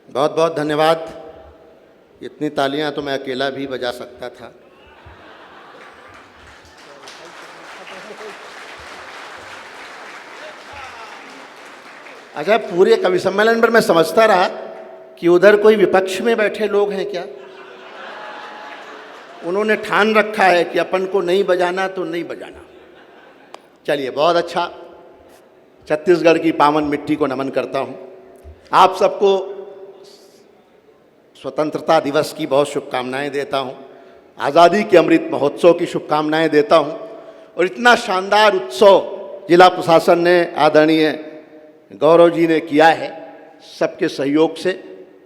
बहुत बहुत धन्यवाद। इतनी तालियां तो मैं अकेला भी बजा सकता था। अच्छा, पूरे कवि सम्मेलन पर मैं समझता रहा कि उधर कोई विपक्ष में बैठे लोग हैं क्या। उन्होंने ठान रखा है कि अपन को नहीं बजाना तो नहीं बजाना। चलिए, बहुत अच्छा। छत्तीसगढ़ की पावन मिट्टी को नमन करता हूँ। आप सबको स्वतंत्रता दिवस की बहुत शुभकामनाएं देता हूँ। आज़ादी के अमृत महोत्सव की शुभकामनाएं देता हूँ। और इतना शानदार उत्सव जिला प्रशासन ने, आदरणीय गौरव जी ने किया है, सबके सहयोग से।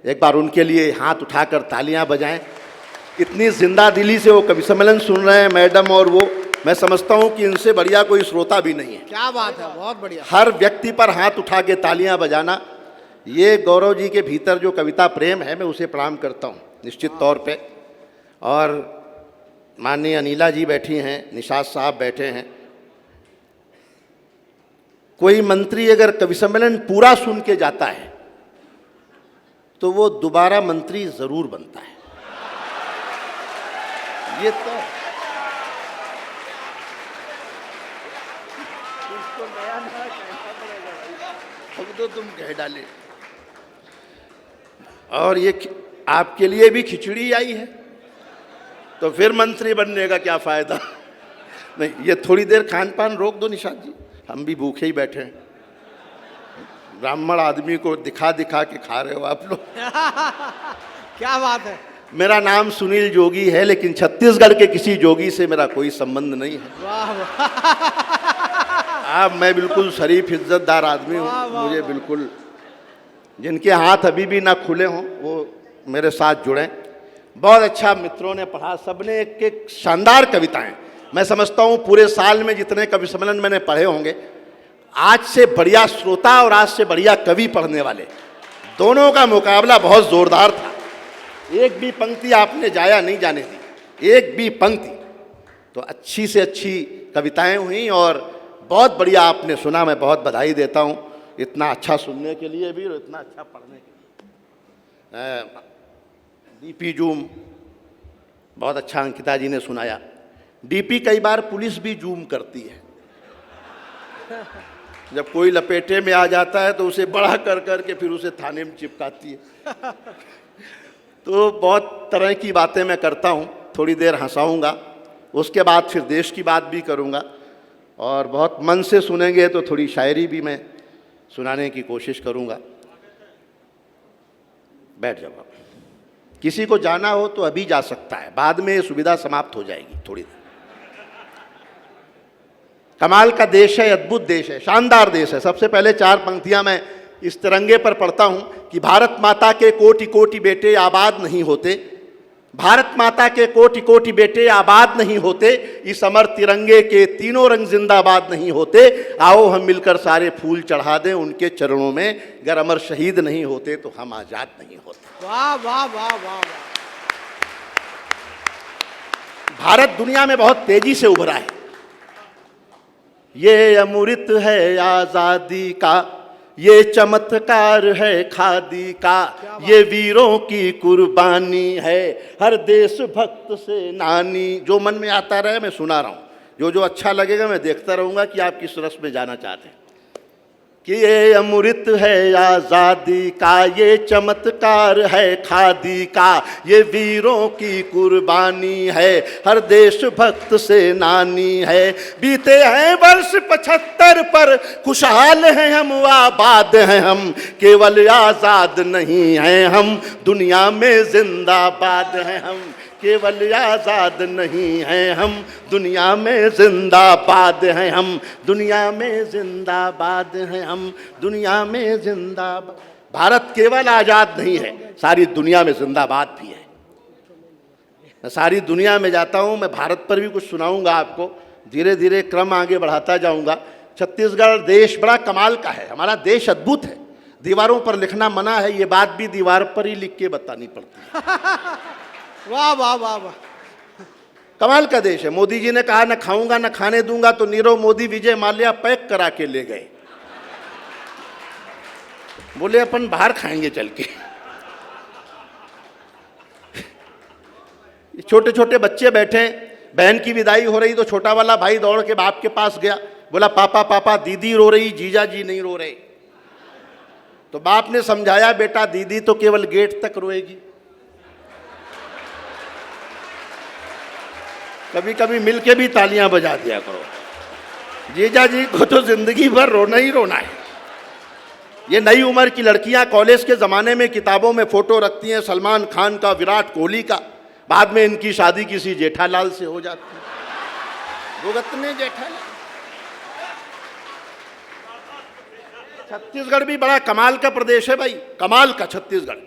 एक बार उनके लिए हाथ उठाकर तालियां बजाएं। इतनी जिंदा दिली से वो कवि सम्मेलन सुन रहे हैं मैडम, और वो मैं समझता हूं कि इनसे बढ़िया कोई श्रोता भी नहीं है। क्या बात है, बहुत बढ़िया। हर व्यक्ति पर हाथ उठा के तालियां बजाना, ये गौरव जी के भीतर जो कविता प्रेम है, मैं उसे प्रणाम करता हूं निश्चित तौर पे। और माननीय अनिला जी बैठी हैं, निषाद साहब बैठे हैं। कोई मंत्री अगर कवि सम्मेलन पूरा सुन के जाता है तो वो दोबारा मंत्री जरूर बनता है। ये तो अब तो तुम कह डाले। और ये आपके लिए भी खिचड़ी आई है, तो फिर मंत्री बनने का क्या फायदा। नहीं, ये थोड़ी देर खान पान रोक दो निषाद जी, हम भी भूखे ही बैठे हैं। ब्राह्मण आदमी को दिखा दिखा के खा रहे हो आप लोग। क्या बात है। मेरा नाम सुनील जोगी है, लेकिन छत्तीसगढ़ के किसी जोगी से मेरा कोई संबंध नहीं है। वाह वाह। आप, मैं बिल्कुल शरीफ इज्जतदार आदमी हूँ। मुझे बिल्कुल, जिनके हाथ अभी भी ना खुले हों वो मेरे साथ जुड़ें। बहुत अच्छा मित्रों ने पढ़ा, सबने एक एक शानदार कविताएं। मैं समझता हूँ पूरे साल में जितने कवि सम्मेलन मैंने पढ़े होंगे, आज से बढ़िया श्रोता और आज से बढ़िया कवि पढ़ने वाले, दोनों का मुकाबला बहुत जोरदार था। एक भी पंक्ति आपने जाया नहीं जाने दी, एक भी पंक्ति। तो अच्छी से अच्छी कविताएं हुई और बहुत बढ़िया आपने सुना। मैं बहुत बधाई देता हूँ इतना अच्छा सुनने के लिए भी और इतना अच्छा पढ़ने के लिए। डीपी जूम बहुत अच्छा अंकिता जी ने सुनाया। डीपी कई बार पुलिस भी जूम करती है। जब कोई लपेटे में आ जाता है तो उसे बड़ा कर करके फिर उसे थाने में चिपकाती है। तो बहुत तरह की बातें मैं करता हूँ। थोड़ी देर हंसाऊँगा, उसके बाद फिर देश की बात भी करूँगा, और बहुत मन से सुनेंगे तो थोड़ी शायरी भी मैं सुनाने की कोशिश करूँगा। बैठ जाओ। किसी को जाना हो तो अभी जा सकता है, बाद में ये सुविधा समाप्त हो जाएगी थोड़ी देर। कमाल का देश है, अद्भुत देश है, शानदार देश है। सबसे पहले चार पंक्तियां मैं इस तिरंगे पर पढ़ता हूं कि भारत माता के कोटि कोटि बेटे आबाद नहीं होते, भारत माता के कोटि कोटि बेटे आबाद नहीं होते, इस अमर तिरंगे के तीनों रंग जिंदाबाद नहीं होते। आओ हम मिलकर सारे फूल चढ़ा दें उनके चरणों में, अगर अमर शहीद नहीं होते तो हम आजाद नहीं होते। वाह वाह वाह वाह। भारत दुनिया में बहुत तेजी से उभरा है। ये अमृत है आजादी का, ये चमत्कार है खादी का, ये वीरों की कुर्बानी है, हर देशभक्त से नानी। जो मन में आता रहे मैं सुना रहा हूँ, जो अच्छा लगेगा मैं देखता रहूँगा कि आप किस रस में जाना चाहते हैं। कि ये अमृत है आज़ादी का, ये चमत्कार है खादी का, ये वीरों की कुर्बानी है, हर देशभक्त से नानी है। बीते हैं वर्ष 75 पर, खुशहाल हैं हम, आबाद हैं हम, केवल आज़ाद नहीं हैं हम, दुनिया में जिंदाबाद हैं हम, केवल आज़ाद नहीं हैं हम, दुनिया में जिंदाबाद हैं हम, दुनिया में जिंदाबाद हैं हम, दुनिया में जिंदाबाद। भारत केवल आज़ाद नहीं है, सारी दुनिया में जिंदाबाद भी है। मैं सारी दुनिया में जाता हूँ, मैं भारत पर भी कुछ सुनाऊंगा आपको, धीरे धीरे क्रम आगे बढ़ाता जाऊंगा। छत्तीसगढ़ देश बड़ा कमाल का है, हमारा देश अद्भुत है। दीवारों पर लिखना मना है, ये बात भी दीवार पर ही लिख के बतानी पड़ती है। वाह वाह वाह वाह। कमाल का देश है। मोदी जी ने कहा न खाऊंगा न खाने दूंगा, तो नीरव मोदी विजय माल्या पैक करा के ले गए। बोले अपन बाहर खाएंगे चल के। छोटे छोटे बच्चे बैठे हैं, बहन की विदाई हो रही तो छोटा वाला भाई दौड़ के बाप के पास गया, बोला पापा पापा दीदी रो रही, जीजा जी नहीं रो रहे। तो बाप ने समझाया, बेटा दीदी तो केवल गेट तक रोएगी, कभी कभी मिलके भी तालियां बजा दिया करो, जीजा जी को तो जिंदगी भर रोना ही रोना है। ये नई उम्र की लड़कियां कॉलेज के ज़माने में किताबों में फ़ोटो रखती हैं सलमान खान का, विराट कोहली का, बाद में इनकी शादी किसी जेठालाल से हो जाती है। भुगतने जेठालाल। छत्तीसगढ़ भी बड़ा कमाल का प्रदेश है भाई, कमाल का छत्तीसगढ़।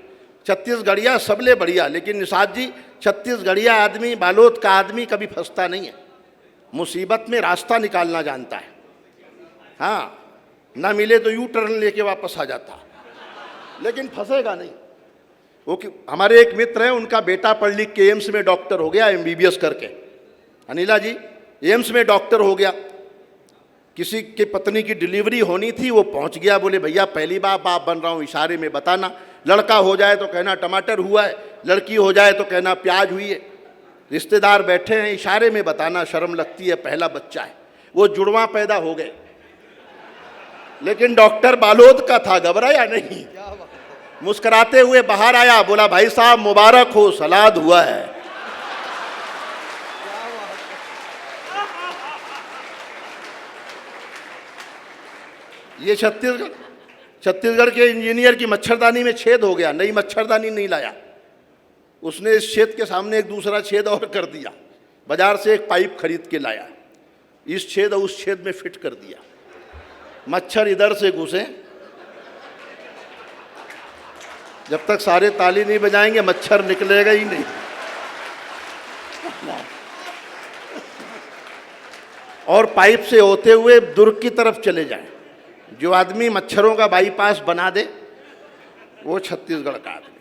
छत्तीसगढ़िया सबले बढ़िया, लेकिन निषाद जी छत्तीसगढ़िया आदमी, बालोद का आदमी कभी फंसता नहीं है, मुसीबत में रास्ता निकालना जानता है। हाँ, ना मिले तो यू टर्न लेके वापस आ जाता, लेकिन फंसेगा नहीं। वो हमारे एक मित्र हैं, उनका बेटा पढ़ लिख के एम्स में डॉक्टर हो गया, MBBS करके। अनिला जी एम्स में डॉक्टर हो गया, किसी की पत्नी की डिलीवरी होनी थी, वो पहुंच गया, बोले भैया पहली बार बाप बन रहा हूँ, इशारे में बताना, लड़का हो जाए तो कहना टमाटर हुआ है, लड़की हो जाए तो कहना प्याज हुई है। रिश्तेदार बैठे हैं, इशारे में बताना, शर्म लगती है, पहला बच्चा है। वो जुड़वा पैदा हो गए, लेकिन डॉक्टर बालोद का था, घबराया नहीं, मुस्कुराते हुए बाहर आया, बोला भाई साहब मुबारक हो, सलाद हुआ है। ये छत्तीसगढ़ के इंजीनियर की मच्छरदानी में छेद हो गया, नई मच्छरदानी नहीं लाया, उसने इस छेद के सामने एक दूसरा छेद और कर दिया, बाजार से एक पाइप खरीद के लाया, इस छेद और उस छेद में फिट कर दिया, मच्छर इधर से घुसे, जब तक सारे ताली नहीं बजाएंगे मच्छर निकलेगा ही नहीं। और पाइप से होते हुए दुर्ग की तरफ चले जाएं। जो आदमी मच्छरों का बाईपास बना दे वो छत्तीसगढ़ का आदमी।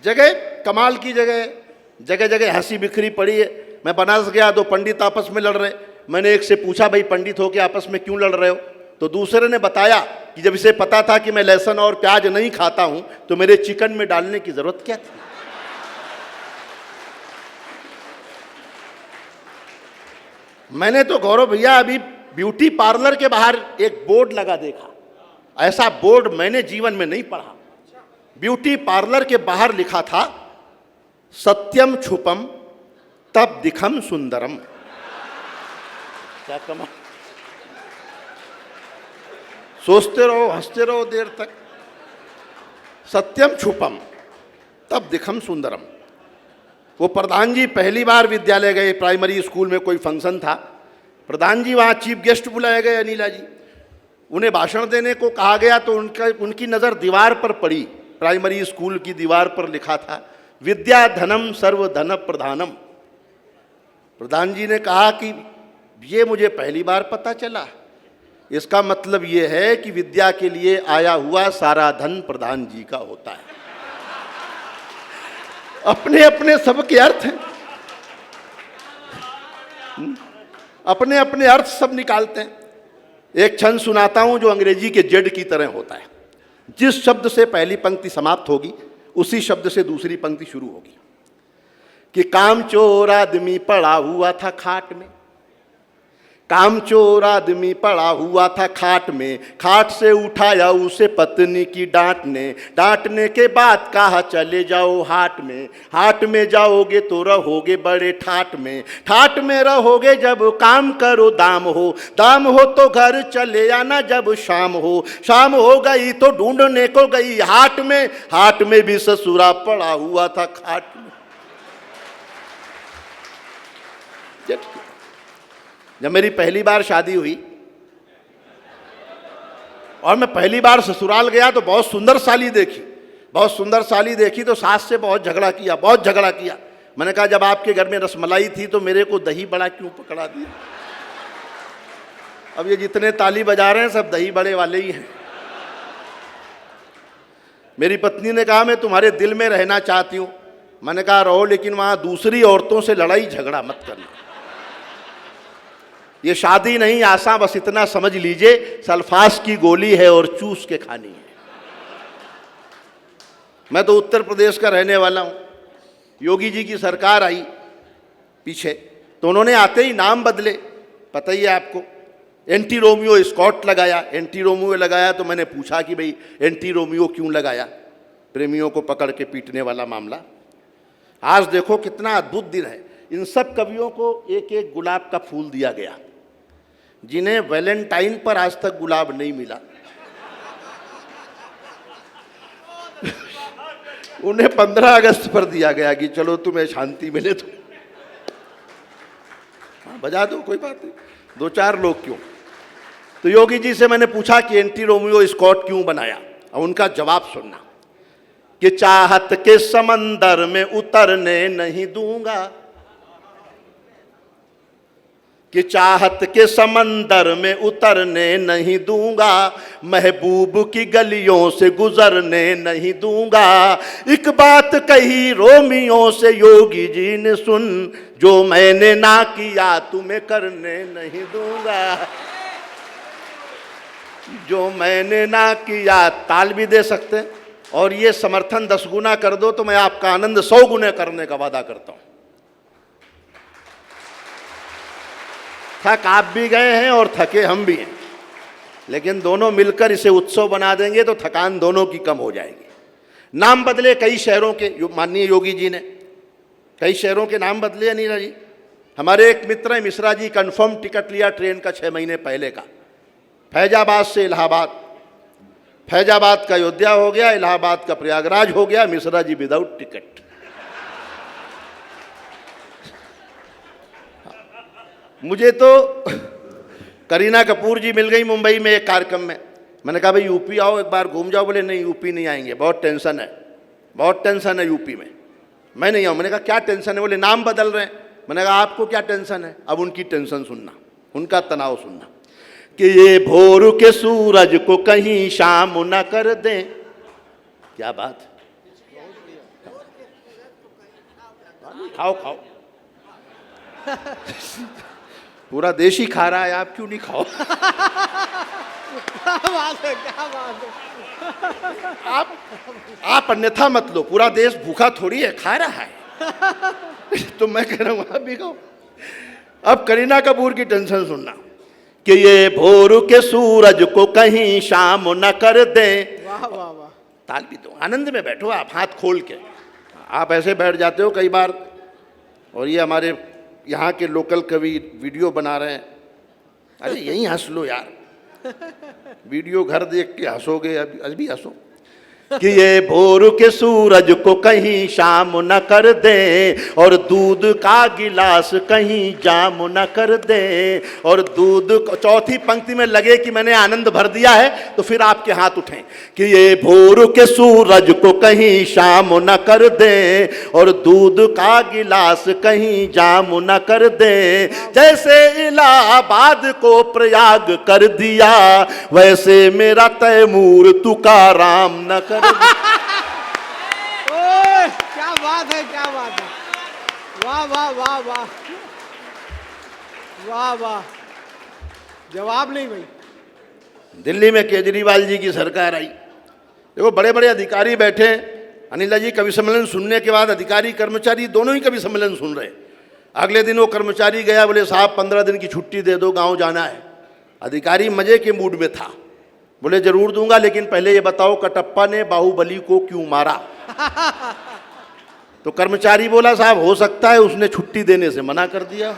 जगह कमाल की जगह, जगह जगह हंसी बिखरी पड़ी है। मैं बनारस गया, दो पंडित आपस में लड़ रहे, मैंने एक से पूछा भाई पंडित हो के आपस में क्यों लड़ रहे हो, तो दूसरे ने बताया कि जब इसे पता था कि मैं लहसुन और प्याज नहीं खाता हूं तो मेरे चिकन में डालने की जरूरत क्या थी। मैंने तो गौरव भैया अभी ब्यूटी पार्लर के बाहर एक बोर्ड लगा देखा, ऐसा बोर्ड मैंने जीवन में नहीं पढ़ा। ब्यूटी पार्लर के बाहर लिखा था सत्यम छुपम तब दिखम सुंदरम। क्या कमाल, सोचते रहो हंसते रहो देर तक। सत्यम छुपम तब दिखम सुंदरम। वो प्रधान जी पहली बार विद्यालय गए, प्राइमरी स्कूल में कोई फंक्शन था, प्रधान जी वहाँ चीफ गेस्ट बुलाए गए अनिला जी, उन्हें भाषण देने को कहा गया तो उनकी नज़र दीवार पर पड़ी, प्राइमरी स्कूल की दीवार पर लिखा था विद्या धनम सर्व धन प्रधानम। प्रधान जी ने कहा कि ये मुझे पहली बार पता चला, इसका मतलब ये है कि विद्या के लिए आया हुआ सारा धन प्रधान जी का होता है। अपने अपने सबके अर्थ हैं, अपने अपने अर्थ सब निकालते हैं। एक छंद सुनाता हूं जो अंग्रेजी के जेड की तरह होता है। जिस शब्द से पहली पंक्ति समाप्त होगी उसी शब्द से दूसरी पंक्ति शुरू होगी। कि कामचोर आदमी पड़ा हुआ था खाट में, कामचोर आदमी पड़ा हुआ था खाट में, खाट से उठाया उसे पत्नी की डांट ने, डांटने के बाद कहा चले जाओ हाट में, हाट में जाओगे तो रहोगे बड़े ठाट में, ठाट में रहोगे जब काम करो दाम हो, दाम हो तो घर चले आना जब शाम हो, शाम हो गई तो ढूंढने को गई हाट में, हाट में भी ससुरा पड़ा हुआ था खाट में। जब मेरी पहली बार शादी हुई और मैं पहली बार ससुराल गया तो बहुत सुंदर साली देखी, बहुत सुंदर साली देखी तो सास से बहुत झगड़ा किया, बहुत झगड़ा किया। मैंने कहा जब आपके घर में रसमलाई थी तो मेरे को दही बड़ा क्यों पकड़ा दिया। अब ये जितने ताली बजा रहे हैं सब दही बड़े वाले ही हैं। मेरी पत्नी ने कहा मैं तुम्हारे दिल में रहना चाहती हूँ। मैंने कहा रहो, लेकिन वहाँ दूसरी औरतों से लड़ाई झगड़ा मत करना। ये शादी नहीं आसान, बस इतना समझ लीजिए सल्फास की गोली है और चूस के खानी है। मैं तो उत्तर प्रदेश का रहने वाला हूँ। योगी जी की सरकार आई पीछे, तो उन्होंने आते ही नाम बदले, पता ही है आपको, एंटी रोमियो स्कॉट लगाया। एंटी रोमियो लगाया तो मैंने पूछा कि भाई एंटी रोमियो क्यों लगाया, प्रेमियों को पकड़ के पीटने वाला मामला। आज देखो कितना अद्भुत दिन है। इन सब कवियों को एक एक गुलाब का फूल दिया गया, जिन्हें वैलेंटाइन पर आज तक गुलाब नहीं मिला। उन्हें 15 अगस्त पर दिया गया कि चलो तुम्हें शांति मिले तो बजा दो, कोई बात नहीं, 2-4 लोग क्यों। तो योगी जी से मैंने पूछा कि एंटी रोमियो स्कॉट क्यों बनाया, और उनका जवाब सुनना कि चाहत के समंदर में उतरने नहीं दूंगा, कि चाहत के समंदर में उतरने नहीं दूंगा, महबूब की गलियों से गुजरने नहीं दूंगा। एक बात कही रोमियो से योगी जी ने सुन, जो मैंने ना किया तुम्हें करने नहीं दूंगा, जो मैंने ना किया। ताल भी दे सकते हैं, और ये समर्थन 10 गुना कर दो तो मैं आपका आनंद 100 गुने करने का वादा करता हूं। थक आप भी गए हैं और थके हम भी हैं, लेकिन दोनों मिलकर इसे उत्सव बना देंगे तो थकान दोनों की कम हो जाएगी। नाम बदले कई शहरों के, माननीय योगी जी ने कई शहरों के नाम बदले। अनिला जी, हमारे एक मित्र हैं मिश्रा जी, कंफर्म टिकट लिया ट्रेन का 6 महीने पहले का, फैजाबाद से इलाहाबाद, फैजाबाद का अयोध्या हो गया, इलाहाबाद का प्रयागराज हो गया, मिश्रा जी विदाउट टिकट। मुझे तो करीना कपूर जी मिल गई मुंबई में एक कार्यक्रम में। मैंने कहा भाई यूपी आओ एक बार घूम जाओ। बोले नहीं यूपी नहीं आएंगे, बहुत टेंशन है, बहुत टेंशन है यूपी में, मैं नहीं आऊँ। मैंने कहा क्या टेंशन है? बोले नाम बदल रहे हैं। मैंने कहा आपको क्या टेंशन है? अब उनकी टेंशन सुनना, उनका तनाव सुनना कि ये भोर के सूरज को कहीं शाम न कर दें। क्या बात, खाओ खाओ, पूरा देश ही खा रहा है, आप क्यों नहीं खाओ? क्या बात है, क्या बात है। आप अन्यथा मत लो, पूरा देश भूखा थोड़ी है, खा रहा है। तो मैं कह रहा हूं आप भी खाओ। अब करीना कपूर की टेंशन सुनना कि ये भोर के सूरज को कहीं शाम न कर दे। वाह वाह वाह, ताल भी दो, आनंद में बैठो आप, हाथ खोल के। आप ऐसे बैठ जाते हो कई बार, और ये हमारे यहाँ के लोकल कवि वीडियो बना रहे हैं। अरे यहीं हंस लो यार, वीडियो घर देख के हंसोगे, अभी हंसो कि ये भोर के सूरज को कहीं शाम न कर दे, और दूध का गिलास कहीं जाम न कर दे। और दूध, चौथी पंक्ति में लगे कि मैंने आनंद भर दिया है तो फिर आपके हाथ उठें कि ये भोर के सूरज को कहीं शाम न कर दे, और दूध का गिलास कहीं जाम न कर दे। जैसे इलाहाबाद को प्रयाग कर दिया, वैसे मेरा तैमूर तुकाराम न कर। ओए, क्या बात है, क्या बात है, वाह वाह वाह वाह वाह वाह, जवाब नहीं भाई। दिल्ली में केजरीवाल जी की सरकार आई, देखो बड़े बड़े अधिकारी बैठे हैं। अनिला जी कवि सम्मेलन सुनने के बाद अधिकारी कर्मचारी दोनों ही कवि सम्मेलन सुन रहे। अगले दिन वो कर्मचारी गया, बोले साहब 15 दिन की छुट्टी दे दो, गांव जाना है। अधिकारी मजे के मूड में था, बोले जरूर दूंगा, लेकिन पहले ये बताओ कटप्पा ने बाहुबली को क्यों मारा? तो कर्मचारी बोला साहब हो सकता है उसने छुट्टी देने से मना कर दिया।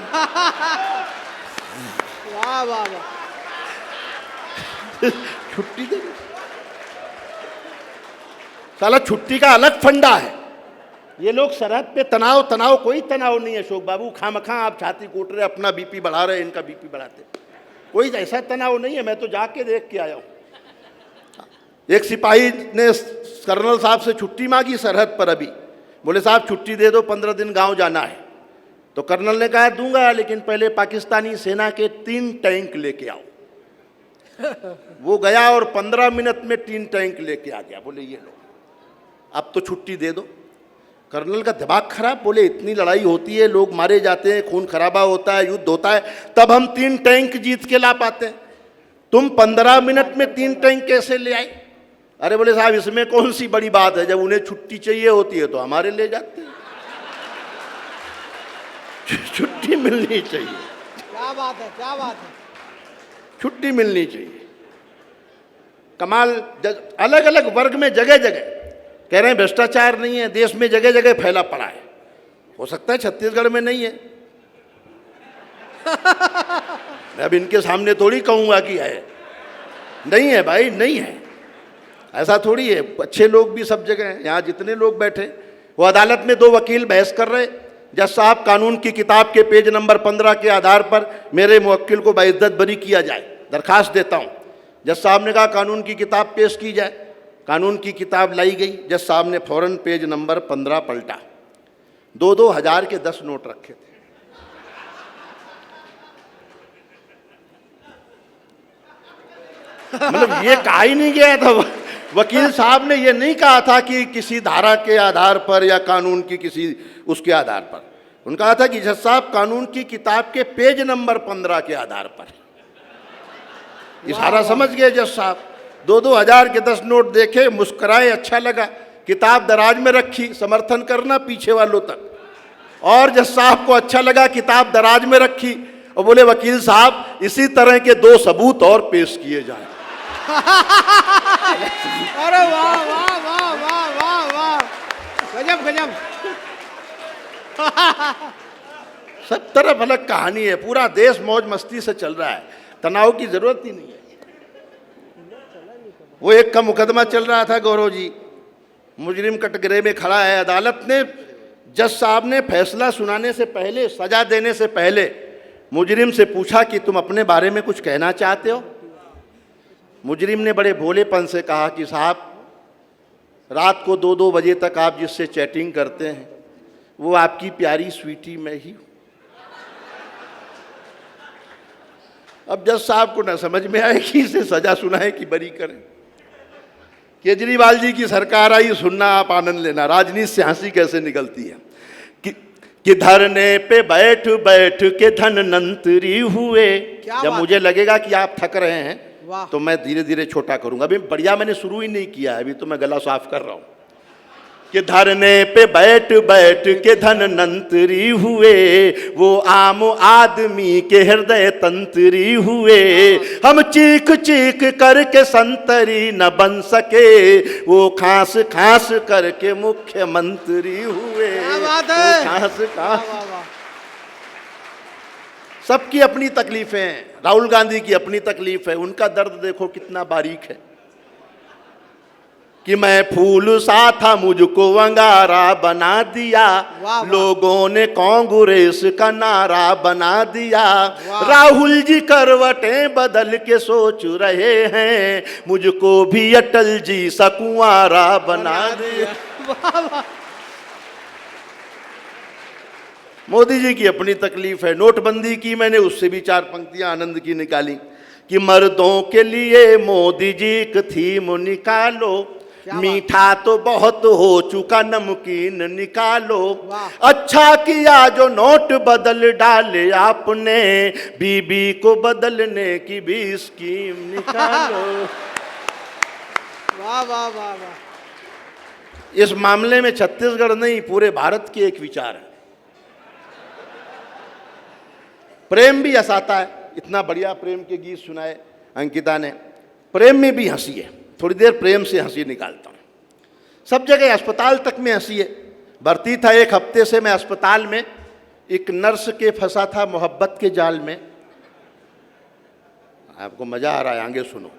वाह वाह वाह, छुट्टी दे, साला छुट्टी का अलग फंडा है। ये लोग सरहद पे तनाव, तनाव कोई तनाव नहीं है अशोक बाबू, खामखा आप छाती कूट रहे, अपना बीपी बढ़ा रहे, इनका बीपी बढ़ाते, कोई ऐसा तनाव नहीं है। मैं तो जाके देख के आया हूं। एक सिपाही ने कर्नल साहब से छुट्टी मांगी सरहद पर, अभी बोले साहब छुट्टी दे दो, 15 दिन गांव जाना है। तो कर्नल ने कहा दूंगा, लेकिन पहले पाकिस्तानी सेना के 3 टैंक लेके आओ। वो गया और 15 मिनट में 3 टैंक लेके आ गया। बोले ये लो, अब तो छुट्टी दे दो। कर्नल का दिमाग खराब, बोले इतनी लड़ाई होती है, लोग मारे जाते हैं, खून खराबा होता है, युद्ध होता है, तब हम 3 टैंक जीत के ला पाते हैं, तुम 15 मिनट में 3 टैंक कैसे ले आए? अरे बोले साहब इसमें कौन सी बड़ी बात है, जब उन्हें छुट्टी चाहिए होती है तो हमारे ले जाते हैं। छुट्टी मिलनी चाहिए, क्या बात है, क्या बात है। छुट्टी मिलनी चाहिए। कमाल, अलग अलग वर्ग में जगह जगह कह रहे हैं भ्रष्टाचार नहीं है, देश में जगह जगह फैला पड़ा है। हो सकता है छत्तीसगढ़ में नहीं है, मैं अब इनके सामने थोड़ी कहूंगा कि है, नहीं है भाई, नहीं है, ऐसा थोड़ी है। अच्छे लोग भी सब जगह हैं, यहाँ जितने लोग बैठे। वो अदालत में 2 वकील बहस कर रहे, जज साहब कानून की किताब के पेज नंबर 15 के आधार पर मेरे मुवक्किल को बाइज्जत बरी किया जाए, दरखास्त देता हूँ। जज साहब ने कहा कानून की किताब पेश की जाए। कानून की किताब लाई गई, जज साहब ने फौरन पेज नंबर 15 पलटा, 2-2 हजार के 10 नोट रखे थे। मतलब ये कहा ही नहीं गया था, वकील साहब ने ये नहीं कहा था कि किसी धारा के आधार पर या कानून की किसी उसके आधार पर, उनका कहा था कि जज साहब कानून की किताब के पेज नंबर 15 के आधार पर। इशारा समझ गए जज साहब। 2-2 हजार के 10 नोट देखे, मुस्कुराए, अच्छा लगा, किताब दराज में रखी, समर्थन करना पीछे वालों तक। और जज साहब को अच्छा लगा, किताब दराज में रखी और बोले वकील साहब इसी तरह के 2 सबूत और पेश किए जाएं। अरे वाह वाह वाह वाह वाह वाह, गजब गजब। सब तरफ अलग कहानी है, पूरा देश मौज मस्ती से चल रहा है, तनाव की जरूरत ही नहीं है। वो एक का मुकदमा चल रहा था, गौरव जी, मुजरिम कटघरे में खड़ा है। अदालत ने, जज साहब ने फैसला सुनाने से पहले, सजा देने से पहले मुजरिम से पूछा कि तुम अपने बारे में कुछ कहना चाहते हो। मुजरिम ने बड़े भोलेपन से कहा कि साहब रात को 2-2 बजे तक आप जिससे चैटिंग करते हैं वो आपकी प्यारी स्वीटी मैं ही हूं। अब जज साहब को ना समझ में आए कि इसे सजा सुनाए कि बरी करें। केजरीवाल जी की सरकार आई, सुनना आप आनंद लेना, राजनीति से हंसी कैसे निकलती है। कि धरने पे बैठ बैठ के धनवंतरी हुए। जब मुझे लगेगा कि आप थक रहे हैं तो मैं धीरे धीरे छोटा करूंगा। अभी बढ़िया मैंने शुरू ही नहीं किया है, अभी तो मैं गला साफ कर रहा हूं। कि धरने पे बैठ बैठ के धनवंतरी हुए, वो आम आदमी के हृदय तंत्री हुए। हम चीख चीख करके संतरी न बन सके, वो खांस खांस करके मुख्यमंत्री हुए। खांस खांस। सबकी अपनी तकलीफें हैं। राहुल गांधी की अपनी तकलीफ है, उनका दर्द देखो कितना बारीक है। कि मैं फूल सा था मुझको अंगारा बना दिया, लोगों ने कांग्रेस का नारा बना दिया। राहुल जी करवटें बदल के सोच रहे हैं, मुझको भी अटल जी सा कुंवारा बना दिया। मोदी जी की अपनी तकलीफ है। नोटबंदी की मैंने उससे भी 4 पंक्तियां आनंद की निकाली कि मर्दों के लिए मोदी जी की थीम निकालो, मीठा तो बहुत हो चुका नमकीन निकालो। अच्छा किया जो नोट बदल डाले आपने, बीबी को बदलने की भी स्कीम निकालो। वाह वाह वाह वाह। इस मामले में छत्तीसगढ़ नहीं, पूरे भारत की एक विचार है। प्रेम भी हंसाता है, इतना बढ़िया प्रेम के गीत सुनाए अंकिता ने। प्रेम में भी हंसी है, थोड़ी देर प्रेम से हंसी निकालता हूँ। सब जगह, अस्पताल तक में हंसी है। भर्ती था 1 हफ्ते से मैं अस्पताल में, एक नर्स के फंसा था मोहब्बत के जाल में। आपको मजा आ रहा है, आगे सुनो।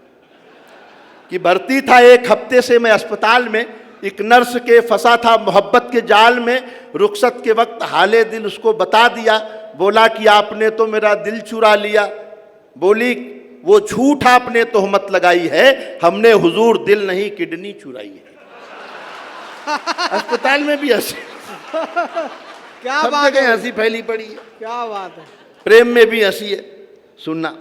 कि भर्ती था 1 हफ्ते से मैं अस्पताल में, एक नर्स के फंसा था मोहब्बत के जाल में। रुखसत के वक्त हाले दिल उसको बता दिया, बोला कि आपने तो मेरा दिल चुरा लिया। बोली वो झूठ आपने तोहमत लगाई है, हमने हुजूर दिल नहीं किडनी चुराई है। अस्पताल में भी हंसी, क्या बात है, हंसी फैली पड़ी है। क्या बात है। प्रेम में भी हंसी है। सुनना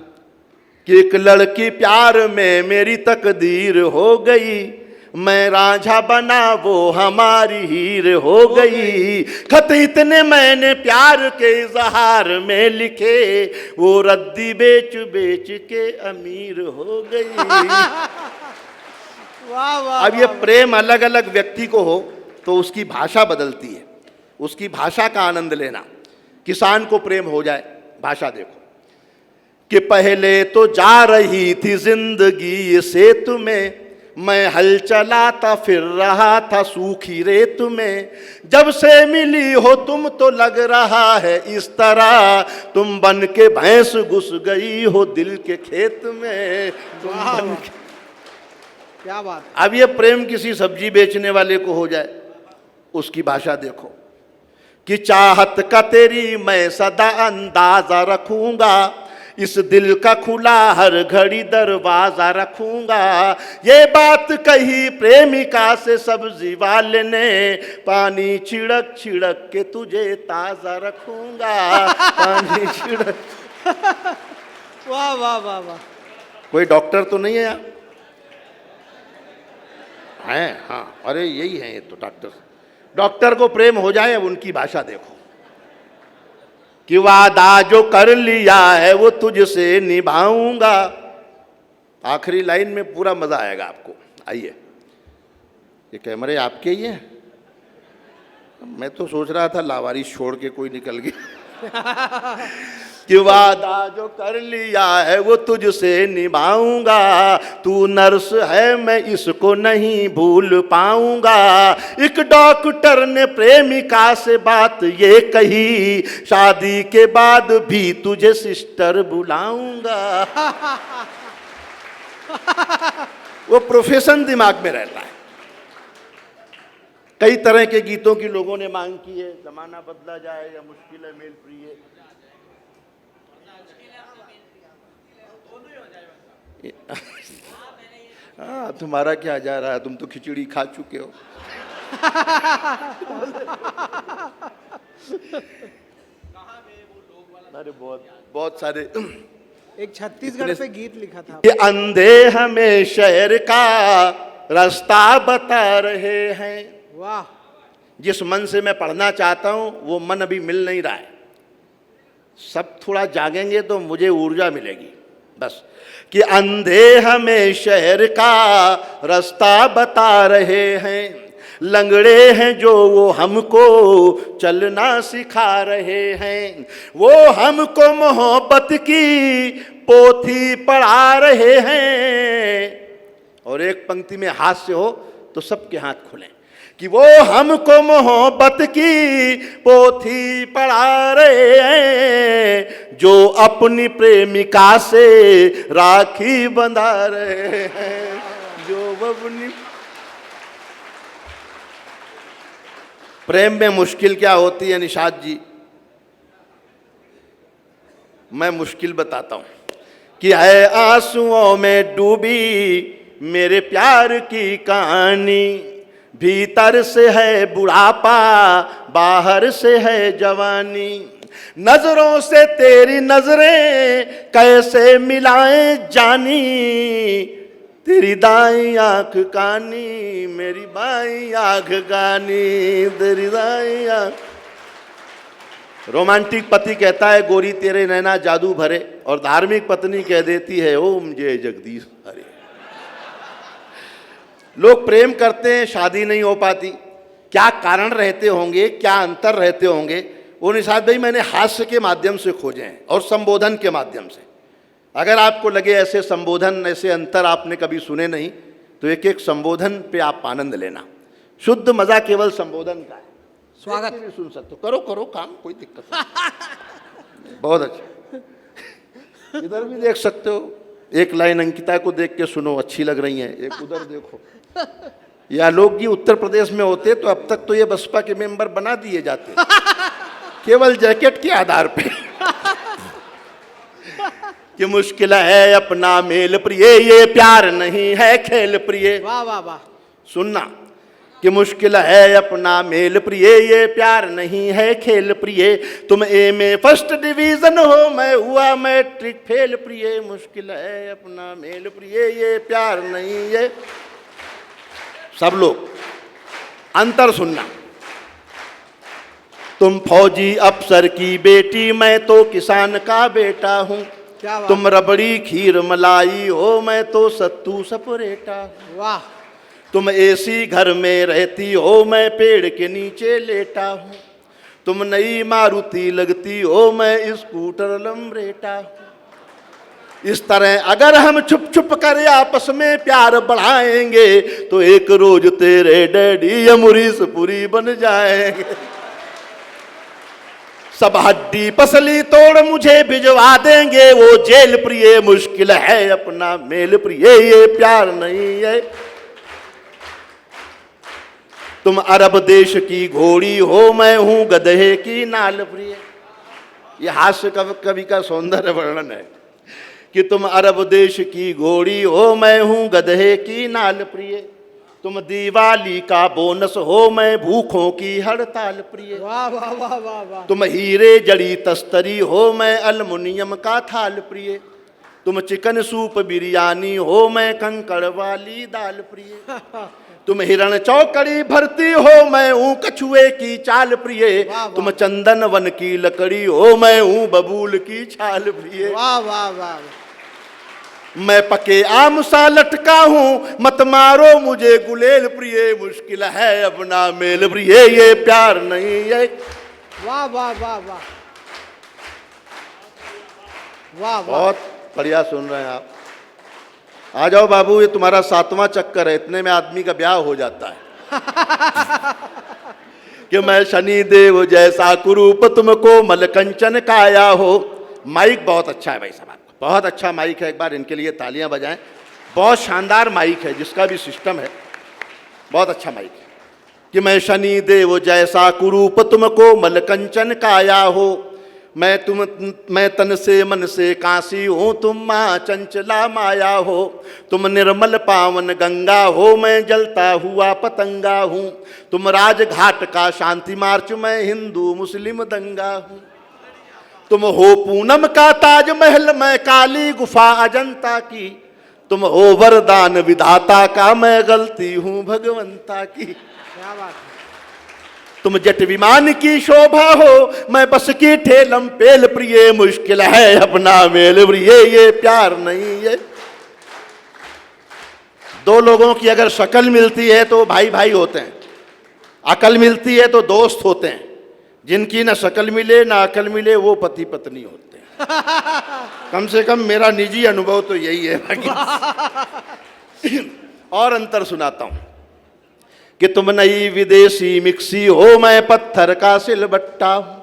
कि एक लड़की प्यार में मेरी तकदीर हो गई, मैं रांझा बना वो हमारी हीर हो गई। खत इतने मैंने प्यार के इजहार में लिखे, वो रद्दी बेच बेच के अमीर हो गई। वाह वाह अब ये प्रेम अलग अलग व्यक्ति को हो तो उसकी भाषा बदलती है, उसकी भाषा का आनंद लेना। किसान को प्रेम हो जाए, भाषा देखो कि पहले तो जा रही थी जिंदगी ये सेतु में, मैं हल चलाता फिर रहा था सूखी रेत में, जब से मिली हो तुम तो लग रहा है इस तरह, तुम बन के भैंस घुस गई हो दिल के खेत में। तुम वाह, बन वाह। के... क्या बात। अब ये प्रेम किसी सब्जी बेचने वाले को हो जाए, उसकी भाषा देखो कि चाहत का तेरी मैं सदा अंदाजा रखूंगा, इस दिल का खुला हर घड़ी दरवाजा रखूंगा, ये बात कही प्रेमिका से सब्जी वाले ने, पानी छिड़क छिड़क के तुझे ताजा रखूंगा, पानी छिड़क। वाह वाह वाह वाह। कोई डॉक्टर तो नहीं है यहाँ? हैं? हाँ, अरे यही है ये तो डॉक्टर। डॉक्टर को प्रेम हो जाए, अब उनकी भाषा देखो कि वादा जो कर लिया है वो तुझसे निभाऊंगा। आखिरी लाइन में पूरा मजा आएगा आपको। आइए, ये कैमरे आपके ही हैं? मैं तो सोच रहा था लावारिस छोड़ के कोई निकल गया। कि वादा जो कर लिया है वो तुझसे निभाऊंगा, तू नर्स है मैं इसको नहीं भूल पाऊंगा, एक डॉक्टर ने प्रेमिका से बात ये कही, शादी के बाद भी तुझे सिस्टर बुलाऊंगा। वो प्रोफेशन दिमाग में रहता है। कई तरह के गीतों की लोगों ने मांग की है, जमाना बदला जाए या मुश्किल है मेल प्रिय। हाँ, तुम्हारा क्या जा रहा है, तुम तो खिचड़ी खा चुके हो। अरे बहुत बहुत सारे। एक छत्तीसगढ़ पे गीत लिखा था। ये अंधे हमें शहर का रास्ता बता रहे हैं। वाह। जिस मन से मैं पढ़ना चाहता हूं वो मन अभी मिल नहीं रहा है। सब थोड़ा जागेंगे तो मुझे ऊर्जा मिलेगी। बस कि अंधे हमें शहर का रास्ता बता रहे हैं, लंगड़े हैं जो वो हमको चलना सिखा रहे हैं, वो हमको मोहब्बत की पोथी पढ़ा रहे हैं। और एक पंक्ति में हास्य हो तो सबके हाथ खुलें कि वो हमको मोहब्बत की पोथी पढ़ा रहे हैं, जो अपनी प्रेमिका से राखी बंधा रहे हैं, जो अपनी। प्रेम में मुश्किल क्या होती है निषाद जी? मैं मुश्किल बताता हूं कि है आंसुओं में डूबी मेरे प्यार की कहानी, भीतर से है बुढ़ापा बाहर से है जवानी, नजरों से तेरी नजरें कैसे मिलाएं जानी, तेरी दाई आंख कानी मेरी बाई आंख कानी, तेरी दाई आंख। रोमांटिक पति कहता है गोरी तेरे नैना जादू भरे, और धार्मिक पत्नी कह देती है ओम जय जगदीश हरे। लोग प्रेम करते हैं, शादी नहीं हो पाती। क्या कारण रहते होंगे, क्या अंतर रहते होंगे? वो निषाद भाई मैंने हास्य के माध्यम से खोजे हैं और संबोधन के माध्यम से। अगर आपको लगे ऐसे संबोधन, ऐसे अंतर आपने कभी सुने नहीं, तो एक एक संबोधन पे आप आनंद लेना। शुद्ध मजा केवल संबोधन का है। स्वागत भी सुन सकते हो, करो करो काम, कोई दिक्कत नहीं। बहुत अच्छा। इधर भी देख सकते हो, एक लाइन अंकिता को देख के सुनो, अच्छी लग रही है। एक उधर देखो। या लोग जी उत्तर प्रदेश में होते तो अब तक तो ये बसपा के मेंबर बना दिए जाते, केवल जैकेट के आधार पे। कि मुश्किल है अपना मेल प्रिय, ये प्यार नहीं है खेल प्रिय। वाह वाह वाह। सुनना कि मुश्किल है अपना मेल प्रिय, ये प्यार नहीं है खेल प्रिय, तुम ए में फर्स्ट डिवीजन हो मैं हुआ मैट्रिक फेल प्रिय, मुश्किल है अपना मेल प्रिय, ये प्यार नहीं है। सब लोग अंतर सुनना। तुम फौजी अफसर की बेटी, मैं तो किसान का बेटा हूँ, क्या बात। तुम रबड़ी खीर मलाई हो, मैं तो सत्तू सपरेटा। वाह। तुम एसी घर में रहती हो, मैं पेड़ के नीचे लेटा हूँ। तुम नई मारुति लगती हो, मैं स्कूटर लंबरेटा हूँ। इस तरह अगर हम छुप छुप कर आपस में प्यार बढ़ाएंगे तो एक रोज तेरे डैडी अमरीश पुरी बन जाएंगे। सब हड्डी पसली तोड़ मुझे भिजवा देंगे, वो जेल प्रिय मुश्किल है अपना मेल प्रिय, ये प्यार नहीं है। तुम अरब देश की घोड़ी हो, मैं हूं गधे की नाल प्रिय। ये हास्य कवि का सौंदर्य वर्णन है कि तुम अरब देश की घोड़ी हो, मैं हूं गधे की नाल प्रिय। तुम दिवाली का बोनस हो, मैं भूखों की हड़ताल प्रिय। वाह वाह वाह वाह वाह। तुम हीरे जड़ी तस्तरी हो, मैं अल्मुनियम का थाल प्रिय। तुम चिकन सूप बिरयानी हो, मैं कंकड़ वाली दाल प्रिय। तुम हिरण चौकड़ी भरती हो, मैं हूं कछुए की चाल प्रिय। तुम चंदन वन की लकड़ी हो, मैं हूं बबूल की छाल प्रिय। वाह वाह वाह। मैं पके आम सा लटका हूं, मत मारो मुझे गुलेल प्रिय, मुश्किल है अपना मेल प्रिय, ये प्यार नहीं है। वाह वाह वाह वाह वाह वाह। बहुत बढ़िया सुन रहे हैं आप। आ जाओ बाबू, ये तुम्हारा 7वां चक्कर है, इतने में आदमी का ब्याह हो जाता है। कि मैं शनि देव जैसा कुरूप तुमको मलकंचन काया हो। माइक बहुत अच्छा है भाई साहब, बहुत अच्छा माइक है, एक बार इनके लिए तालियां बजाएं। बहुत शानदार माइक है, जिसका भी सिस्टम है बहुत अच्छा माइक है। कि मैं शनि देव जैसा कुरूप तुमको मलकंचन काया हो, मैं तन से मन से काशी हूँ, तुम माँ चंचला माया हो। तुम निर्मल पावन गंगा हो, मैं जलता हुआ पतंगा हूँ। तुम राजघाट का शांति मार्च, मैं हिंदू मुस्लिम दंगा हूँ। तुम हो पूनम का ताजमहल, मैं काली गुफा अजंता की। तुम हो वरदान विधाता का, मैं गलती हूँ भगवंता की। क्या बात है। तुम जेट विमान की शोभा हो, मैं बस की ठेलम पेल प्रिय, मुश्किल है अपना मेल प्रिय, ये प्यार नहीं है। दो लोगों की अगर शक्ल मिलती है तो भाई भाई होते हैं, अकल मिलती है तो दोस्त होते हैं। जिनकी ना शक्ल मिले ना अकल मिले, वो पति पत्नी होते हैं। कम से कम मेरा निजी अनुभव तो यही है। और अंतर सुनाता हूं कि तुम नई विदेशी मिक्सी हो, मैं पत्थर का सिलबट्टा हूं।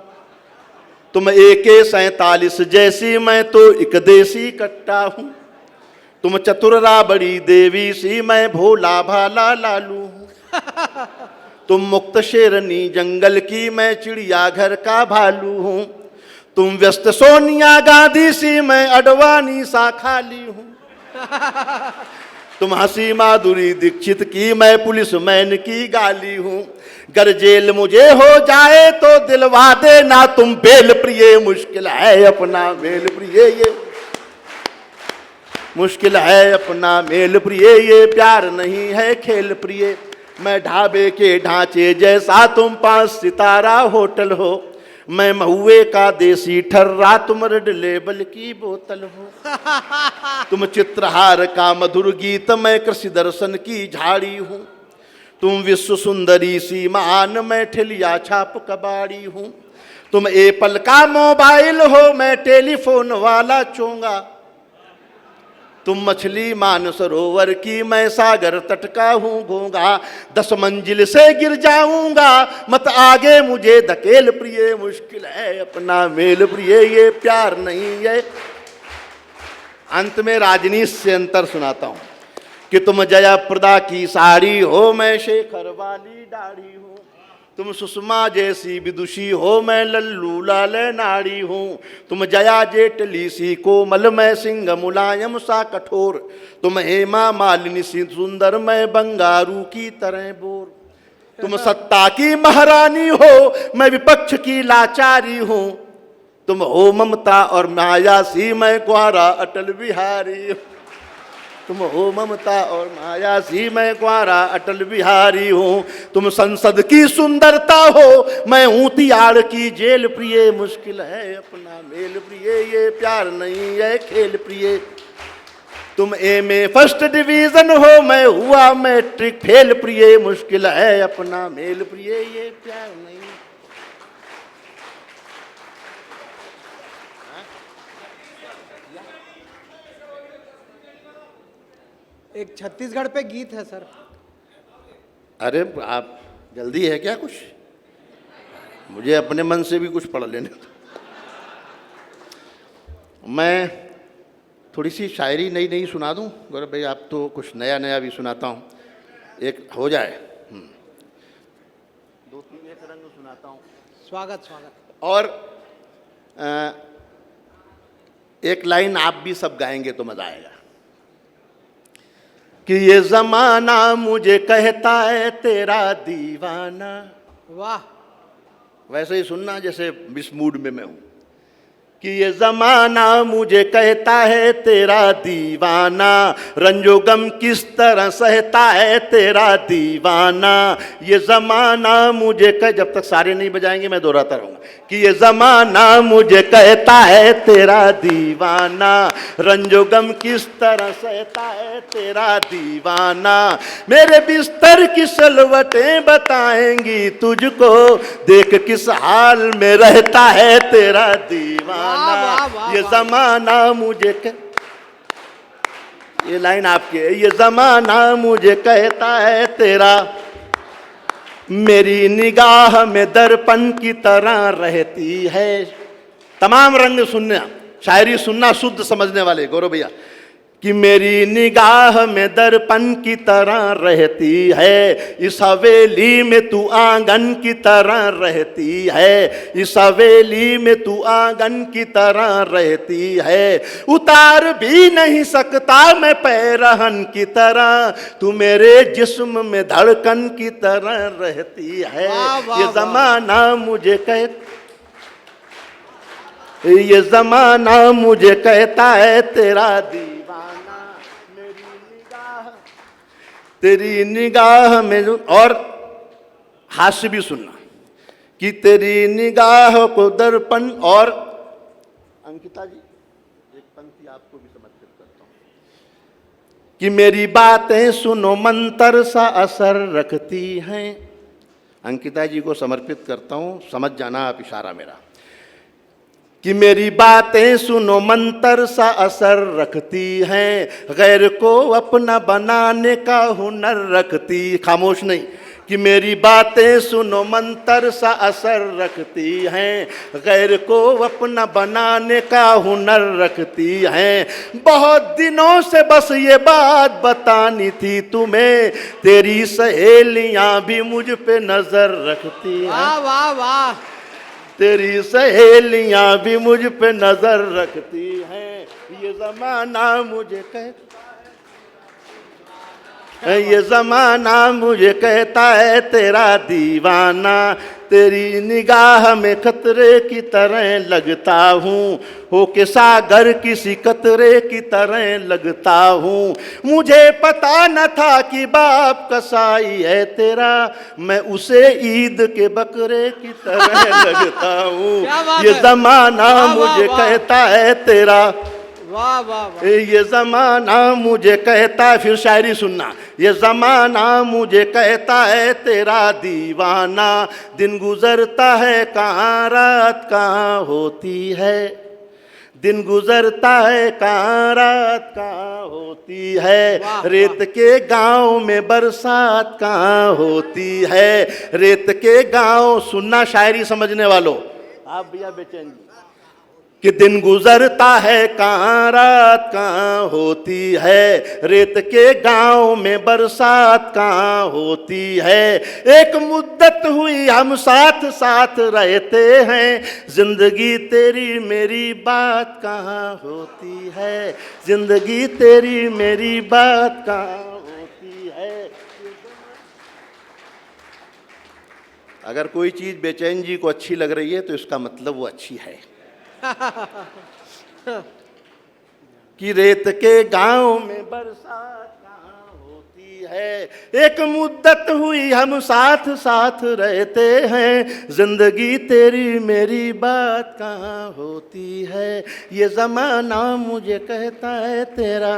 तुम AK-47 जैसी, मैं तो एक देसी कट्टा हूं। तुम चतुर बड़ी देवी सी, मैं भोला भाला लालू हूं। तुम मुक्त शेरनी जंगल की, मैं चिड़िया घर का भालू हूं। तुम व्यस्त सोनिया गांधी सी, मैं अडवाणी सा खाली हूं। तुम हंसी माधुरी दीक्षित की, मैं पुलिस मैन की गाली हूं। गर जेल मुझे हो जाए तो दिलवा देना तुम बेल प्रिय, मुश्किल है अपना मेल प्रिय, ये मुश्किल है अपना मेल प्रिय, ये प्यार नहीं है खेल प्रिय। मैं ढाबे के ढांचे जैसा, तुम 5 सितारा होटल हो। मैं महुए का देसी ठर्रा, तुम रेड लेबल की बोतल हो। तुम चित्रहार का मधुर गीत, मैं कृषि दर्शन की झाड़ी हूँ। तुम विश्व सुंदरी सी महान, मैं ठेलिया छाप कबाड़ी हूँ। तुम एप्पल का मोबाइल हो, मैं टेलीफोन वाला चोंगा। तुम मछली मानसरोवर की, मैं सागर तट का हूँ घोंगा। 10 मंजिल से गिर जाऊंगा, मत आगे मुझे धकेल प्रिय, मुश्किल है अपना मेल प्रिय, ये प्यार नहीं है। अंत में राजनीति से अंतर सुनाता हूँ कि तुम जयाप्रदा की साड़ी हो, मैं शेखर वाली दाढ़ी हूँ। तुम सुषमा जैसी विदुषी हो, मैं लल्लू लाल नाड़ी हूँ। तुम जया जेटली सी कोमल, मैं सिंह मुलायम सा कठोर। तुम हेमा मालिनी सी सुंदर, मैं बंगारू की तरह बोर। तुम सत्ता की महारानी हो, मैं विपक्ष की लाचारी हूँ। तुम हो ममता और माया सी, मैं ग्वारा अटल बिहारी हूँ। तुम हो ममता और माया सी, मैं ग्वारा अटल बिहारी हूँ। तुम संसद की सुंदरता हो, मैं हूँ तिहाड़ की जेल प्रिय, मुश्किल है अपना मेल प्रिय, ये प्यार नहीं है खेल प्रिय। तुम एमए फर्स्ट डिवीजन हो, मैं हुआ मैट्रिक फेल, प्रिय मुश्किल है अपना मेल, प्रिय ये प्यार नहीं। एक छत्तीसगढ़ पे गीत है सर। अरे आप जल्दी है क्या कुछ? मुझे अपने मन से भी कुछ पढ़ लेने दो। मैं थोड़ी सी शायरी नई नई सुना दूं गौरव भाई? आप तो कुछ नया नया भी सुनाता हूं, एक हो जाए। दो तीन एक रंग सुनाता हूं। स्वागत स्वागत। और एक लाइन आप भी सब गाएंगे तो मजा आएगा कि ये जमाना मुझे कहता है तेरा दीवाना। वाह। वैसे ही सुनना जैसे इस मूड में मैं हूं कि ये जमाना मुझे कहता है तेरा दीवाना, रंजो गम किस तरह सहता है तेरा दीवाना। ये जमाना मुझे जब तक सारे नहीं बजाएंगे मैं दोहराता रहूंगा कि ये जमाना मुझे कहता है तेरा दीवाना, रंजो गम किस तरह सहता है तेरा दीवाना। मेरे बिस्तर की सलवटें बताएंगी तुझको, देख किस हाल में रहता है तेरा दीवाना। वाह, वाह, ये वाह। जमाना मुझे ये लाइन आपकी है, ये जमाना मुझे कहता है तेरा, मेरी निगाह में दर्पण की तरह रहती है। तमाम रंग सुनना, शायरी सुनना शुद्ध समझने वाले गौरव भैया, कि मेरी निगाह में दर्पण की तरह रहती है, इस हवेली में तू आंगन की तरह रहती है, इस हवेली में तू आंगन की तरह रहती है। उतार भी नहीं सकता मैं पैरहन की तरह, तू मेरे जिस्म में धड़कन की तरह रहती है। वाह, वाह, ये वाह। जमाना मुझे ये जमाना मुझे कहता है तेरा दीवाना, तेरी निगाह में। और हास्य भी सुनना कि तेरी निगाह को दर्पण। और अंकिता जी एक पंक्ति आपको भी समर्पित करता हूं कि मेरी बातें सुनो मंतर सा असर रखती हैं। अंकिता जी को समर्पित करता हूं, समझ जाना आप इशारा मेरा, कि मेरी बातें सुनो मंतर सा असर रखती हैं, गैर को अपना बनाने का हुनर रखती। खामोश नहीं, कि मेरी बातें सुनो मंतर सा असर रखती हैं, गैर को अपना बनाने का हुनर रखती हैं। बहुत दिनों से बस ये बात बतानी थी तुम्हें, तेरी सहेलियां भी मुझ पे नजर रखती हैं। वाह वाह वाह। तेरी सहेलियां भी मुझ पे नजर रखती हैं। ये जमाना मुझे ये जमाना मुझे कहता है तेरा दीवाना, तेरी निगाह में खतरे की तरह लगता हूँ, हो के सागर किसी कतरे की तरह लगता हूँ। मुझे पता न था कि बाप कसाई है तेरा, मैं उसे ईद के बकरे की तरह लगता हूँ। क्या बात ये है? जमाना वाह, वाह, मुझे वाह। कहता है तेरा, वाह वाह वाह। ये जमाना मुझे कहता है। फिर शायरी सुनना, ये जमाना मुझे कहता है तेरा दीवाना, दिन गुजरता है कहाँ रात कहाँ होती है, दिन गुजरता है कहाँ रात कहाँ होती है। वाह, रेत के गांव में बरसात कहाँ होती है, रेत के गांव। सुनना शायरी समझने वालों, आप भैया बेचैन जी, कि दिन गुजरता है कहाँ रात कहाँ होती है, रेत के गांव में बरसात कहाँ होती है। एक मुद्दत हुई हम साथ साथ रहते हैं, जिंदगी तेरी मेरी बात कहाँ होती है, जिंदगी तेरी मेरी बात कहाँ होती है। अगर कोई चीज़ बेचैन जी को अच्छी लग रही है तो इसका मतलब वो अच्छी है। कि रेत के गांव में बरसात कहाँ होती है, एक मुद्दत हुई हम साथ साथ रहते हैं, जिंदगी तेरी मेरी बात कहाँ होती है। ये जमाना मुझे कहता है तेरा,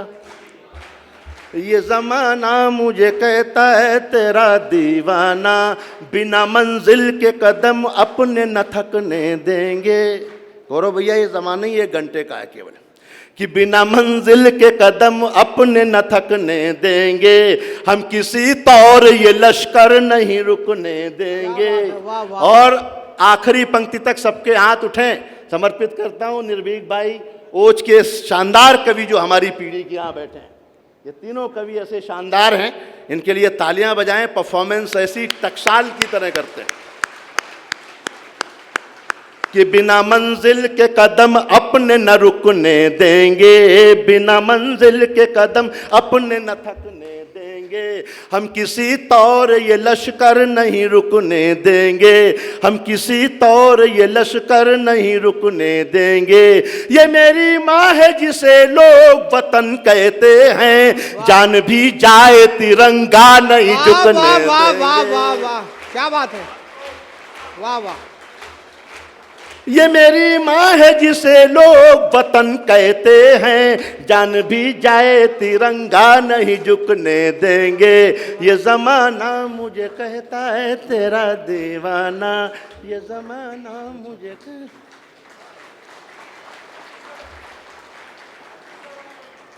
ये ज़माना मुझे कहता है तेरा दीवाना, बिना मंजिल के कदम अपने न थकने देंगे। गौरव भैया ये ज़माना ही 1 घंटे का है केवल, कि बिना मंजिल के कदम अपने न थकने देंगे, हम किसी तौर ये लश्कर नहीं रुकने देंगे। वाह, वाह। और आखिरी पंक्ति तक सबके हाथ उठें, समर्पित करता हूँ निर्भीक भाई ओज के शानदार कवि जो हमारी पीढ़ी के यहाँ बैठे हैं। ये तीनों कवि ऐसे शानदार हैं, इनके लिए तालियां बजाएं। परफॉर्मेंस ऐसी टकसाल की तरह करते हैं कि बिना मंजिल के कदम अपने न रुकने देंगे, बिना मंजिल के कदम अपने न थकने देंगे, हम किसी तौर ये लश्कर नहीं रुकने देंगे, हम किसी तौर ये लश्कर नहीं रुकने देंगे। ये मेरी माँ है जिसे लोग वतन कहते हैं, जान भी जाए तिरंगा नहीं झुकने वाह वाह वाह देंगे। वाह वाह, क्या बात है, वाह वाह। ये मेरी माँ है जिसे लोग वतन कहते हैं, जान भी जाए तिरंगा नहीं झुकने देंगे। ये ज़माना मुझे कहता है तेरा दीवाना, ये ज़माना मुझे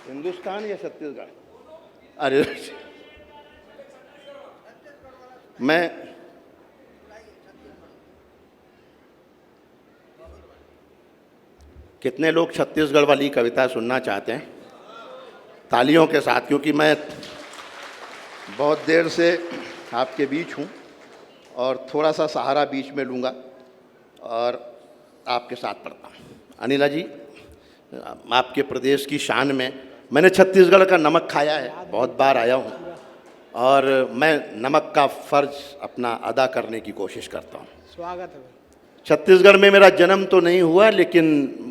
हिंदुस्तान या छत्तीसगढ़? अरे मैं कितने लोग छत्तीसगढ़ वाली कविता सुनना चाहते हैं? तालियों के साथ, क्योंकि मैं बहुत देर से आपके बीच हूँ और थोड़ा सा सहारा बीच में लूँगा और आपके साथ पढ़ता हूँ। अनिला जी, आपके प्रदेश की शान में मैंने छत्तीसगढ़ का नमक खाया है, बहुत बार आया हूँ और मैं नमक का फ़र्ज अपना अदा करने की कोशिश करता हूँ। स्वागत है। छत्तीसगढ़ में मेरा जन्म तो नहीं हुआ, लेकिन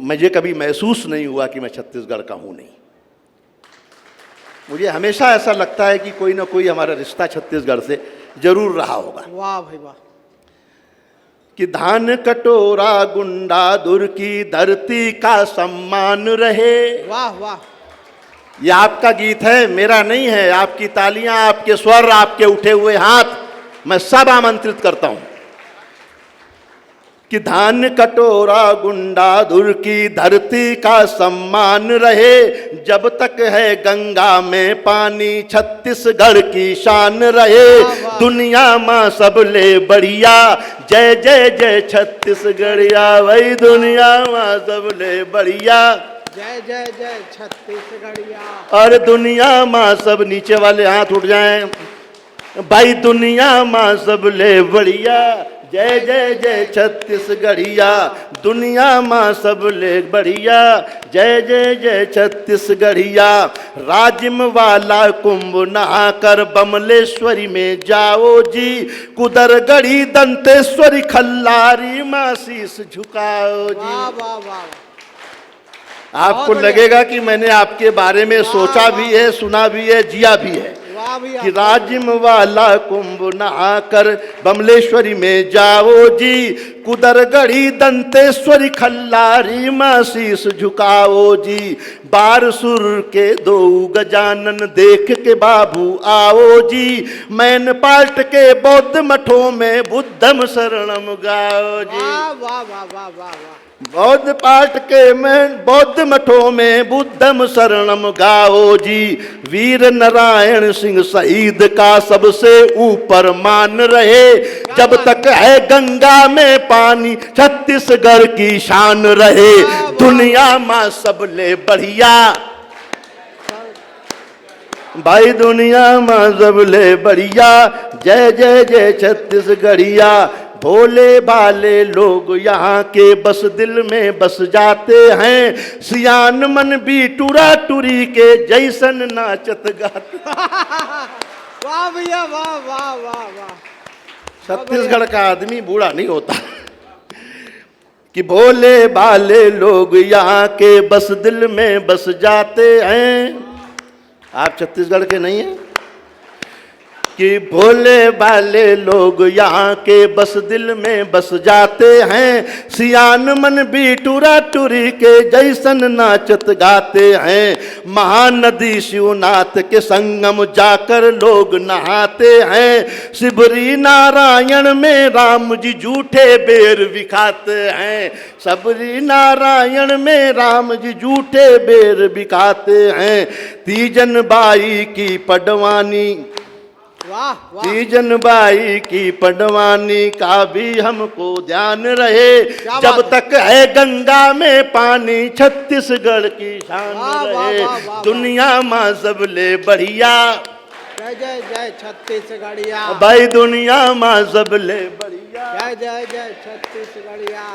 मुझे कभी महसूस नहीं हुआ कि मैं छत्तीसगढ़ का हूँ नहीं। मुझे हमेशा ऐसा लगता है कि कोई ना कोई हमारा रिश्ता छत्तीसगढ़ से जरूर रहा होगा। वाह भाई वाह। कि धान कटोरा गुंडा दुर की धरती का सम्मान रहे। वाह वाह। ये आपका गीत है, मेरा नहीं है। आपकी तालियां, आपके स्वर, आपके उठे हुए हाथ मैं सब आमंत्रित करता हूं कि धान कटोरा गुंडा दुर की धरती का सम्मान रहे, जब तक है गंगा में पानी छत्तीसगढ़ की शान रहे। दुनिया माँ सब ले बढ़िया, जय जय जय छत्तीसगढ़िया, भाई दुनिया माँ सब ले बढ़िया, जय जय जय छत्तीसगढ़िया। और दुनिया माँ सब, नीचे वाले हाथ उठ जाएं भाई, दुनिया माँ सब ले बढ़िया, जय जय जय छत्तीसगढ़िया, दुनिया माँ सब ले बढ़िया, जय जय जय छत्तीसगढ़िया। राजिम वाला कुंभ नहाकर बमलेश्वरी में जाओ जी, कुदरगढ़ी दंतेश्वरी खल्लारी माँ शीस झुकाओ जी। वाह वाह वाह। आपको लगेगा कि मैंने आपके बारे में सोचा भी है, सुना भी है, जिया भी है। कि राजिम वाला कुंभ नहाकर बमलेश्वरी में जाओ जी, कुदरगढ़ी दंतेश्वरी खल्लारी माँ शीस झुकाओ जी। बारसुर के 2 गजानन देख के बाबू आओ जी, मैन पाट के बौद्ध मठों में बुद्धम शरणम गाओ जी। वाह वाह वाह वाह वाह। बौद्ध पाठ के में बौद्ध मठों में बुद्धम शरणम गाओ जी। वीर नारायण सिंह शहीद का सबसे ऊपर मान रहे, जब तक है गंगा में पानी छत्तीसगढ़ की शान रहे। दुनिया माँ सब ले बढ़िया, भाई दुनिया माँ सब ले बढ़िया, जय जय जय छत्तीसगढ़िया। भोले भाले लोग यहाँ के बस दिल में बस जाते हैं, सियान मन भी टूरा टूरी के जैसन नाचत गाते। वाह भैया वाह वाह वाह वाह। छत्तीसगढ़ का आदमी बूढ़ा नहीं होता। कि भोले भाले लोग यहाँ के बस दिल में बस जाते हैं। आप छत्तीसगढ़ के नहीं हैं? कि भोले भाले लोग यहाँ के बस दिल में बस जाते हैं, सियान मन भी टुरा टुरी के जैसन नाचत गाते हैं। महानदी शिवनाथ के संगम जाकर लोग नहाते हैं, शिवरी नारायण में राम जी झूठे बेर भी खाते हैं, सबरी नारायण में राम जी झूठे बेर भी खाते हैं। तीजन बाई की पडवानी, वाह वाह तीजन बाई की पडवानी का भी हमको ध्यान रहे, क्या जब बात तक है गंगा में पानी छत्तीसगढ़ की शान वाह, वाह, रहे। वाह, वाह, दुनिया माँ सबले बढ़िया, जय जय जय छत्तीसगढ़िया, भाई दुनिया माँ सबले बढ़िया। जय जय जय छत्तीसगढ़िया।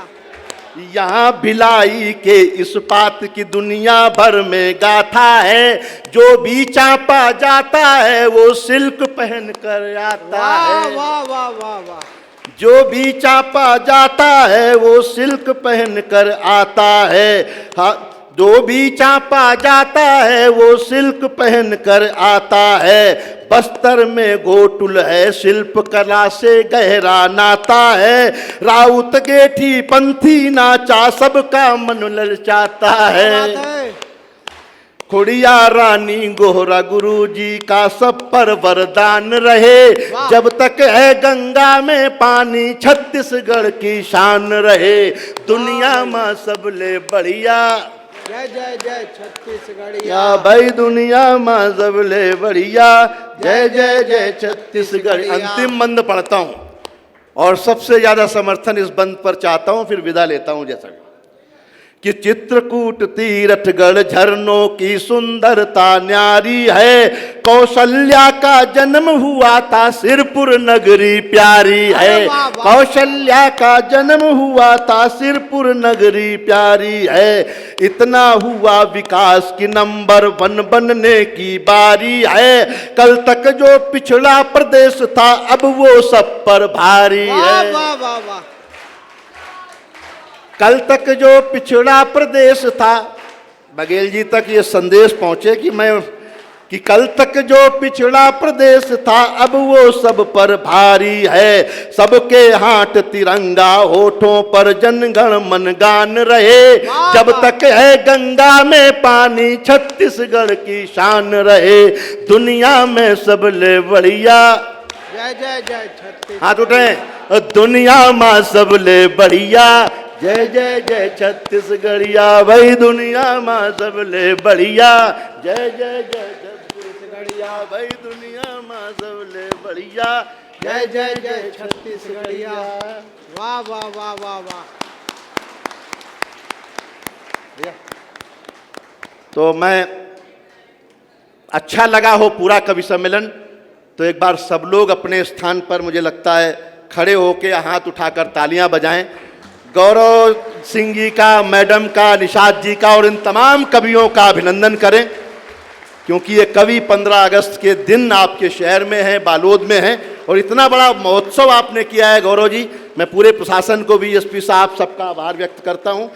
यहाँ भिलाई के इस्पात की दुनिया भर में गाथा है, जो भी चापा जाता है वो सिल्क पहन कर आता वाह है, वाह वाह वाह वाह, जो भी चापा जाता है वो सिल्क पहन कर आता है। हाँ, जो भी चापा जाता है वो सिल्क पहन कर आता है। बस्तर में गोटुल है, शिल्प कला से गहरा नाता है, राउत गेठी पंथी नाचा सबका मन ललचाता क्या है। बात है? खुड़िया रानी गोहरा गुरु जी का सब पर वरदान रहे, वाह। जब तक है गंगा में पानी छत्तीसगढ़ की शान रहे। दुनिया में सबले बढ़िया, जय जय जय छत्तीसगढ़िया, या भाई दुनिया में सबले बढ़िया, जय जय जय छत्तीसगढ़। अंतिम बंद पढ़ता हूँ और सबसे ज्यादा समर्थन इस बंद पर चाहता हूँ, फिर विदा लेता हूँ। जैसा कि चित्रकूट तीरथगढ़ झरनों की सुंदरता न्यारी है, कौशल्या का जन्म हुआ था सिरपुर नगरी प्यारी है, अरे वाह, वाह। कौशल्या का जन्म हुआ था सिरपुर नगरी प्यारी है। इतना हुआ विकास की नंबर 1 बनने की बारी है, कल तक जो पिछड़ा प्रदेश था अब वो सब पर भारी वाह है। वाह वाह वाह, कल तक जो पिछड़ा प्रदेश था, बघेल जी तक ये संदेश पहुंचे कि कल तक जो पिछड़ा प्रदेश था अब वो सब पर भारी है। सबके हाथ तिरंगा, होठों पर जनगण मन गान रहे, वाह, जब वाह। तक है गंगा में पानी छत्तीसगढ़ की शान रहे। दुनिया में सबले बढ़िया, जय जय जय छत्तीस, हाथ उठे, दुनिया में सबले बढ़िया, जय जय जय छत्तीसगढ़िया, भाई दुनिया माँ सबले बढ़िया, जय जय जय छत्तीसगढ़िया, भाई दुनिया माँ सबले बढ़िया, जय जय जय छत्तीसगढ़िया। वाह वाह वाह वाह वाह, तो मैं अच्छा लगा हो पूरा कवि सम्मेलन, तो एक बार सब लोग अपने स्थान पर मुझे लगता है खड़े होके हाथ उठाकर तालियां बजाएं। गौरव सिंह जी का, मैडम का, निषाद जी का और इन तमाम कवियों का अभिनंदन करें, क्योंकि ये कवि 15 अगस्त के दिन आपके शहर में हैं, बालोद में हैं, और इतना बड़ा महोत्सव आपने किया है गौरव जी। मैं पूरे प्रशासन को भी, एसपी साहब, सबका आभार व्यक्त करता हूँ।